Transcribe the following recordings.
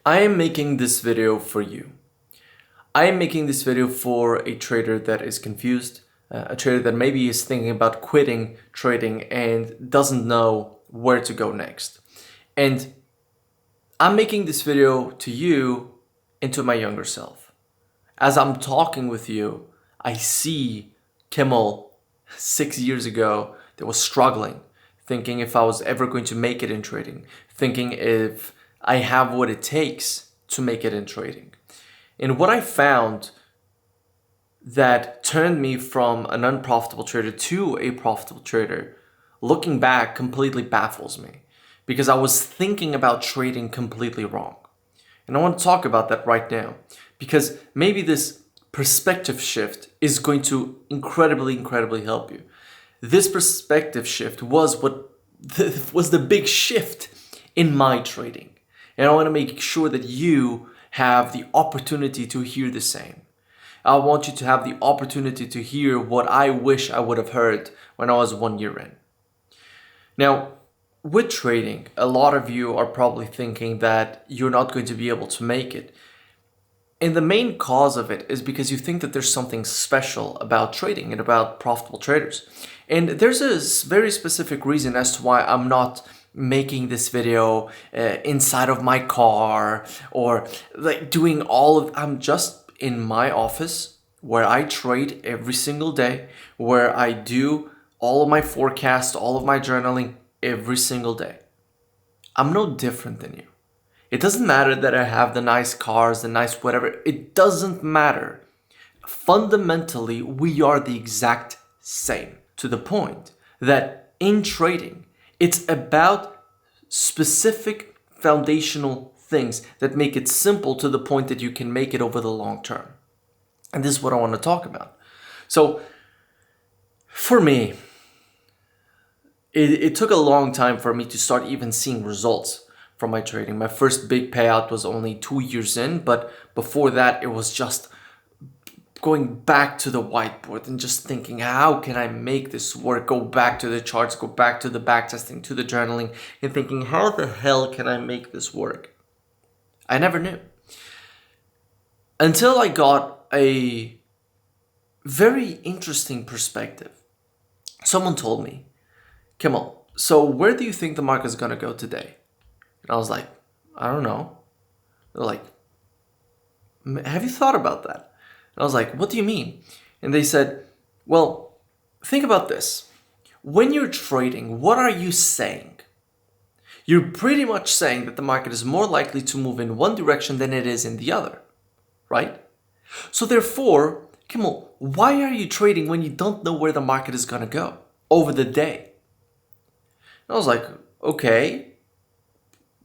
I am making this video for you. I am making this video for a trader that is confused, a trader that maybe is thinking about quitting trading and doesn't know where to go next. And I'm making this video to you and to my younger self. As I'm talking with you, I see Kimmel 6 years ago that was struggling, thinking if I was ever going to make it in trading, thinking if I have what it takes to make it in trading. And what I found that turned me from an unprofitable trader to a profitable trader, looking back, completely baffles me because I was thinking about trading completely wrong. And I want to talk about that right now because maybe this perspective shift is going to incredibly help you. This perspective shift was was the big shift in my trading. And I want to make sure that you have the opportunity to hear the same. I want you to have the opportunity to hear what I wish I would have heard when I was 1 year in. Now, with trading, a lot of you are probably thinking that you're not going to be able to make it. And the main cause of it is because you think that there's something special about trading and about profitable traders. And there's a very specific reason as to why I'm not making this video inside of my car or like doing I'm just in my office where I trade every single day, where I do all of my forecasts, all of my journaling every single day. I'm no different than you. It doesn't matter that I have the nice cars, the nice whatever. It doesn't matter. Fundamentally, we are the exact same, to the point that in trading, it's about specific foundational things that make it simple to the point that you can make it over the long term. And this is what I want to talk about. So for me, it took a long time for me to start even seeing results from my trading. My first big payout was only 2 years in, but before that it was just going back to the whiteboard and just thinking, how can I make this work? Go back to the charts, go back to the backtesting, to the journaling, and thinking, how the hell can I make this work? I never knew. Until I got a very interesting perspective. Someone told me, Kimmel, so where do you think the market is going to go today? And I was like, I don't know. They're like, have you thought about that? And I was like, what do you mean? And they said, well, think about this. When you're trading, what are you saying? You're pretty much saying that the market is more likely to move in one direction than it is in the other, right? So therefore, Kimmel, why are you trading when you don't know where the market is going to go over the day? And I was like, okay.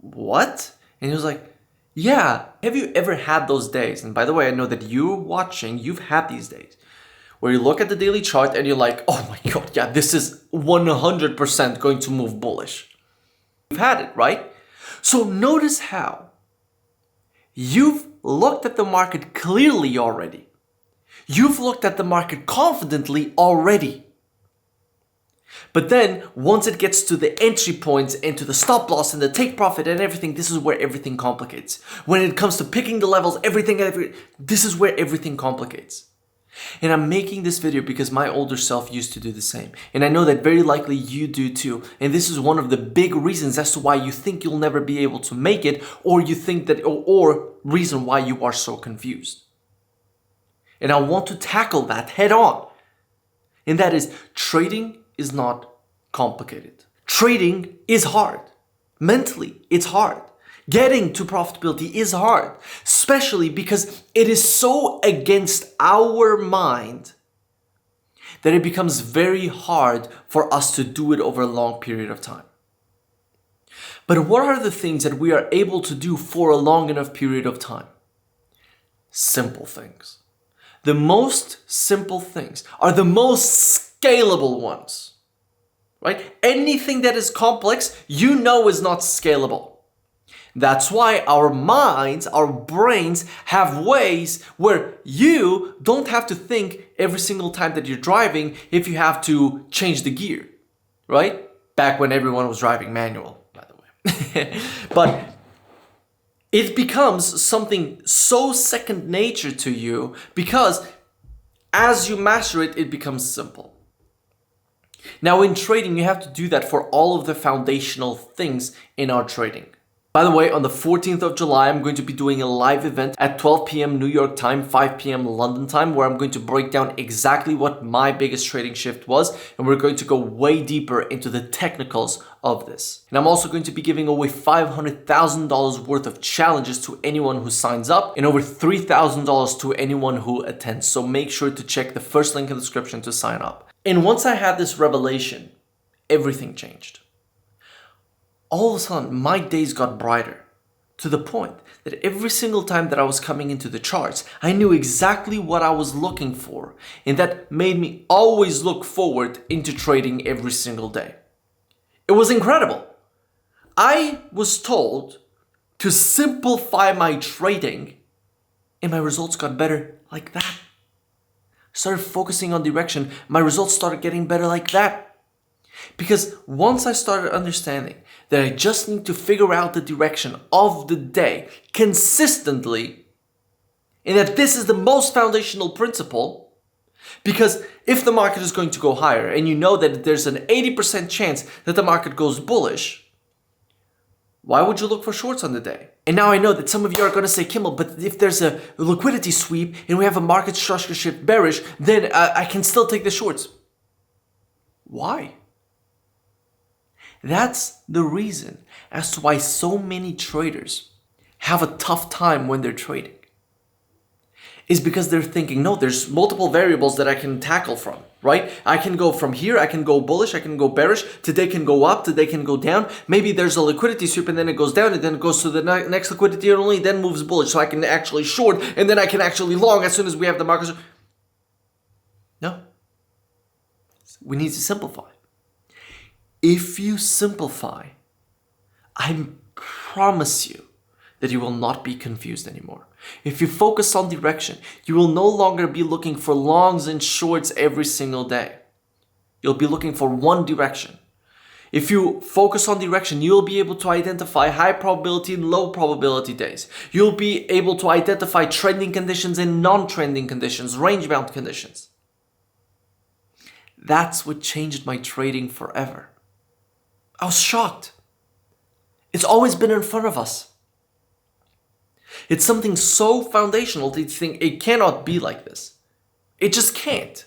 What? And he was like, yeah, have you ever had those days? And by the way, I know that you're watching, you've had these days where you look at the daily chart and you're like, oh my God, yeah, this is 100% going to move bullish. You've had it, right? So notice how you've looked at the market clearly already. You've looked at the market confidently already. But then once it gets to the entry points and to the stop loss and the take profit and everything, this is where everything complicates. When it comes to picking the levels, this is where everything complicates. And I'm making this video because my older self used to do the same. And I know that very likely you do too. And this is one of the big reasons as to why you think you'll never be able to make it, or you think that, or reason why you are so confused. And I want to tackle that head on. And that is, trading is not complicated. Trading is hard. Mentally, it's hard. Getting to profitability is hard, especially because it is so against our mind that it becomes very hard for us to do it over a long period of time. But what are the things that we are able to do for a long enough period of time? Simple things. The most simple things are the most scalable ones, right? Anything that is complex, you know is not scalable. That's why our minds, our brains have ways where you don't have to think every single time that you're driving if you have to change the gear, right? Back when everyone was driving manual, by the way. But It becomes something so second nature to you because as you master it, it becomes simple. Now in trading, you have to do that for all of the foundational things in our trading. By the way, on the 14th of July, I'm going to be doing a live event at 12 p.m. New York time, 5 p.m. London time, where I'm going to break down exactly what my biggest trading shift was, and we're going to go way deeper into the technicals of this. And I'm also going to be giving away $500,000 worth of challenges to anyone who signs up and over $3,000 to anyone who attends. So make sure to check the first link in the description to sign up. And once I had this revelation, everything changed. All of a sudden, my days got brighter to the point that every single time that I was coming into the charts, I knew exactly what I was looking for, and that made me always look forward into trading every single day. It was incredible. I was told to simplify my trading, and my results got better like that. Started focusing on direction, my results started getting better like that. Because once I started understanding that I just need to figure out the direction of the day consistently, and that this is the most foundational principle, because if the market is going to go higher and you know that there's an 80% chance that the market goes bullish, why would you look for shorts on the day? And now I know that some of you are going to say, Kimmel, but if there's a liquidity sweep and we have a market structure shift bearish, then I can still take the shorts. Why? That's the reason as to why so many traders have a tough time when they're trading. Is because they're thinking, no, there's multiple variables that I can tackle from, right? I can go from here, I can go bullish, I can go bearish, today can go up, today can go down. Maybe there's a liquidity sweep and then it goes down and then it goes to the next liquidity and only then moves bullish. So I can actually short and then I can actually long as soon as we have the markets. No. We need to simplify. If you simplify, I promise you that you will not be confused anymore. If you focus on direction, you will no longer be looking for longs and shorts every single day. You'll be looking for one direction. If you focus on direction, you'll be able to identify high probability and low probability days. You'll be able to identify trending conditions and non-trending conditions, range-bound conditions. That's what changed my trading forever. I was shocked. It's always been in front of us. It's something so foundational that you think it cannot be like this. It just can't.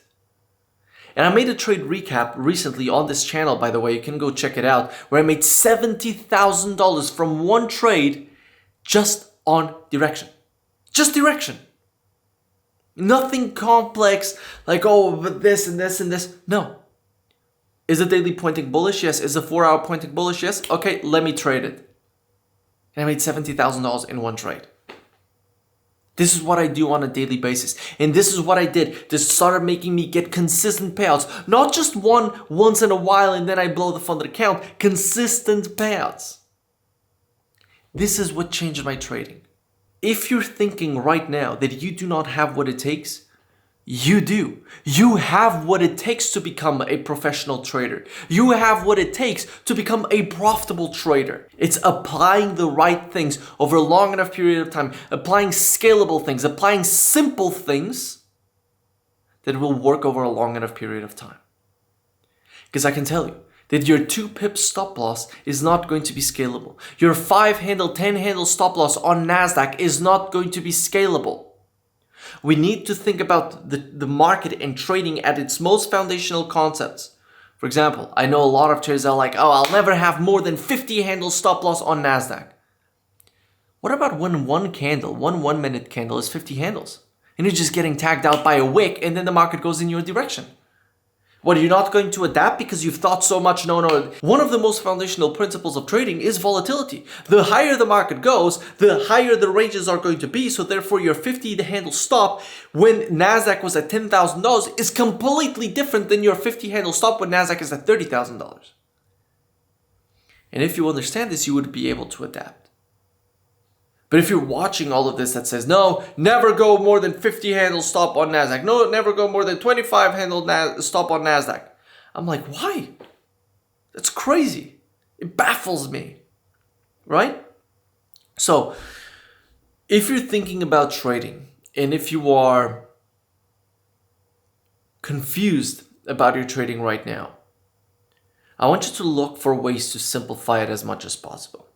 And I made a trade recap recently on this channel, by the way. You can go check it out, where I made $70,000 from one trade just on direction. Just direction. Nothing complex like, oh, but this and this and this. No. Is the daily pointing bullish? Yes. Is the 4-hour pointing bullish? Yes. Okay, let me trade it. And I made $70,000 in one trade. This is what I do on a daily basis. And this is what I did. This started making me get consistent payouts. Not just once in a while and then I blow the funded account. Consistent payouts. This is what changed my trading. If you're thinking right now that you do not have what it takes, you do. You have what it takes to become a professional trader. You have what it takes to become a profitable trader. It's applying the right things over a long enough period of time, applying scalable things, applying simple things that will work over a long enough period of time. Because I can tell you that your 2-pip stop loss is not going to be scalable. Your 5-handle, 10-handle stop loss on NASDAQ is not going to be scalable. We need to think about the market and trading at its most foundational concepts. For example, I know a lot of traders are like, oh, I'll never have more than 50 handle stop loss on NASDAQ. What about when one candle, one 1-minute candle is 50 handles? And you're just getting tagged out by a wick and then the market goes in your direction. What, are you not going to adapt because you've thought so much? No. One of the most foundational principles of trading is volatility. The higher the market goes, the higher the ranges are going to be. So therefore your 50 handle stop when NASDAQ was at $10,000 is completely different than your 50 handle stop when NASDAQ is at $30,000. And if you understand this, you would be able to adapt. But if you're watching all of this that says, no, never go more than 50 handle stop on NASDAQ. No, never go more than 25 handle stop on NASDAQ. I'm like, why? That's crazy. It baffles me. Right? So, If you're thinking about trading and if you are confused about your trading right now, I want you to look for ways to simplify it as much as possible.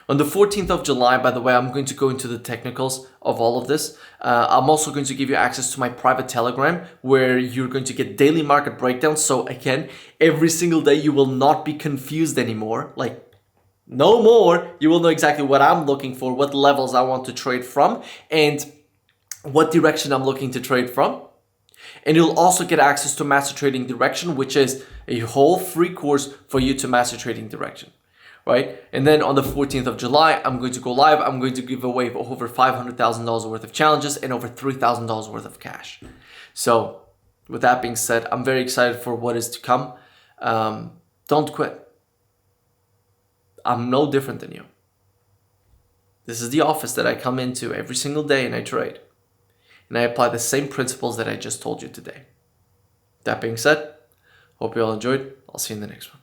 On the 14th of July, by the way, I'm going to go into the technicals of all of this. I'm also going to give you access to my private Telegram where you're going to get daily market breakdowns. So again, every single day you will not be confused anymore. Like no more. You will know exactly what I'm looking for, what levels I want to trade from, and what direction I'm looking to trade from. And you'll also get access to Master Trading Direction, which is a whole free course for you to master trading direction. Right? And then on the 14th of July, I'm going to go live. I'm going to give away over $500,000 worth of challenges and over $3,000 worth of cash. So with that being said, I'm very excited for what is to come. Don't quit. I'm no different than you. This is the office that I come into every single day and I trade. And I apply the same principles that I just told you today. That being said, hope you all enjoyed. I'll see you in the next one.